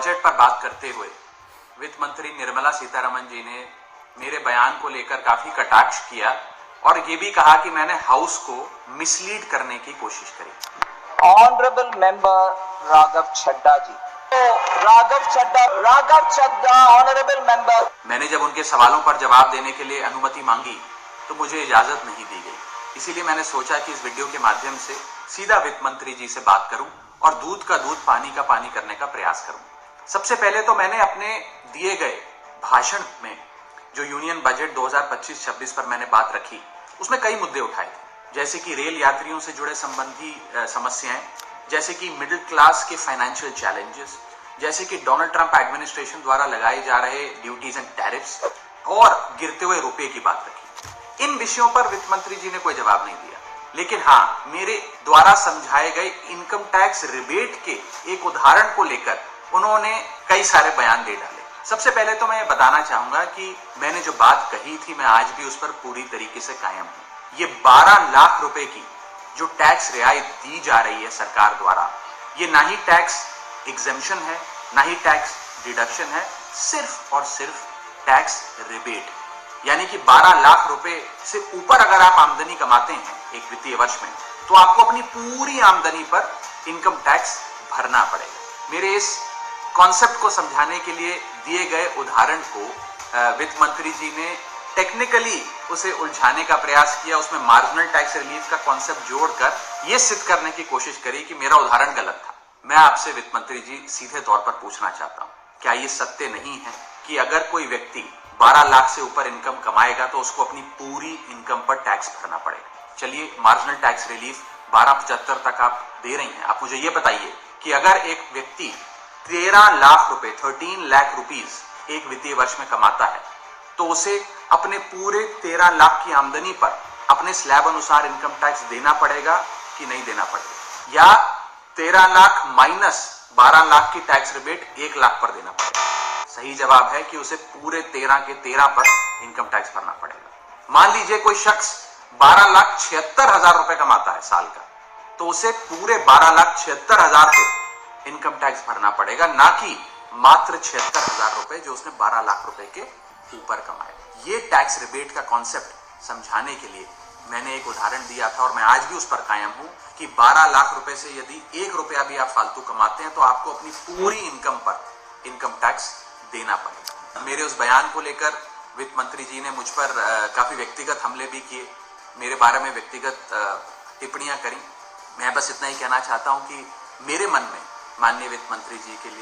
Budget पर बात करते हुए वित्त मंत्री निर्मला सीतारमण जी ने मेरे बयान को लेकर काफी कटाक्ष किया और ये भी कहा कि मैंने हाउस को मिसलीड करने की कोशिश करी। ऑनरेबल मेंबर राघव चड्ढा जी, राघव चड्ढा ऑनरेबल मेंबर। मैंने जब उनके सवालों पर जवाब देने के लिए अनुमति मांगी तो मुझे इजाजत नहीं दी गई। इसीलिए मैंने सोचा कि इस वीडियो के माध्यम से सीधा वित्त मंत्री जी से बात करूं और दूध का दूध पानी का पानी करने का प्रयास करूं। सबसे पहले तो मैंने अपने दिए गए भाषण में जो यूनियन बजट 2025-26 पर मैंने बात रखी, उसमें कई मुद्दे उठाए थे, जैसे कि रेल यात्रियों से जुड़े संबंधी समस्याएं, जैसे कि मिडिल क्लास के फाइनेंशियल चैलेंजेस, जैसे कि डोनाल्ड ट्रंप एडमिनिस्ट्रेशन द्वारा लगाए जा रहे ड्यूटीज एंड टैरिफ्स और गिरते हुए रुपए की बात रखी। इन विषयों पर वित्त मंत्री जी ने कोई जवाब नहीं दिया, लेकिन हाँ, मेरे द्वारा समझाए गए इनकम टैक्स रिबेट के एक उदाहरण को लेकर उन्होंने कई सारे बयान दे डाले। सबसे पहले तो मैं ये बताना चाहूंगा कि मैंने जो बात कही थी, मैं आज भी उस पर पूरी तरीके से कायम हूं। ये 12 लाख रुपए की जो टैक्स रियायत दी जा रही है सरकार द्वारा, ये ना ही टैक्स एग्जेम्पशन है, ना ही टैक्स डिडक्शन है, सिर्फ और सिर्फ टैक्स रिबेट। यानी कि 12 लाख रुपए से ऊपर अगर आप आमदनी कमाते हैं एक वित्तीय वर्ष में, तो आपको अपनी पूरी आमदनी पर इनकम टैक्स भरना पड़ेगा। मेरे इस कॉन्सेप्ट को समझाने के लिए दिए गए उदाहरण को वित्त मंत्री जी ने टेक्निकली उसे उलझाने का प्रयास किया, उसमें मार्जिनल टैक्स रिलीफ का कॉन्सेप्ट जोड़कर यह सिद्ध करने की कोशिश करी कि मेरा उदाहरण गलत था। मैं आपसे वित्त मंत्री जी सीधे तौर पर पूछना चाहता हूं, क्या यह सत्य नहीं है कि अगर कोई व्यक्ति 12 लाख से ऊपर इनकम कमाएगा तो उसको अपनी पूरी इनकम पर टैक्स भरना पड़ेगा? चलिए, मार्जिनल टैक्स रिलीफ 1275 तक आप दे रही हैं। आप मुझे यह बताइए कि अगर एक व्यक्ति 13 लाख रुपए 13 लाख रुपीज एक वित्तीय वर्ष में कमाता है, तो उसे अपने पूरे 13 लाख की आमदनी पर अपने स्लैब अनुसार इनकम टैक्स देना पड़ेगा कि नहीं देना पड़ेगा? या 13 लाख माइनस 12 लाख की टैक्स रिबेट 1 लाख पर देना पड़ेगा? सही जवाब है कि उसे पूरे 13 के 13 पर इनकम टैक्स भरना पड़ेगा। मान लीजिए कोई शख्स 12,76,000 रुपए कमाता है साल का, तो उसे पूरे 12,76,000 पे इनकम टैक्स भरना पड़ेगा, ना कि मात्र 76,000 रुपए जो उसने 12 लाख रुपए के ऊपर कमाए। ये टैक्स रिबेट का कॉन्सेप्ट समझाने के लिए मैंने एक उदाहरण दिया था और मैं आज भी उस पर कायम हूं कि 12 लाख रुपए से यदि 1 रुपया भी आप फालतू कमाते हैं तो आपको अपनी पूरी इनकम पर इनकम टैक्स देना पड़ेगा। मेरे उस बयान को लेकर वित्त मंत्री जी ने मुझ पर काफी व्यक्तिगत हमले भी किए, मेरे बारे में व्यक्तिगत टिप्पणियां करी। मैं बस इतना ही कहना चाहता हूं कि मेरे मन में माननीय वित्त मंत्री जी के लिए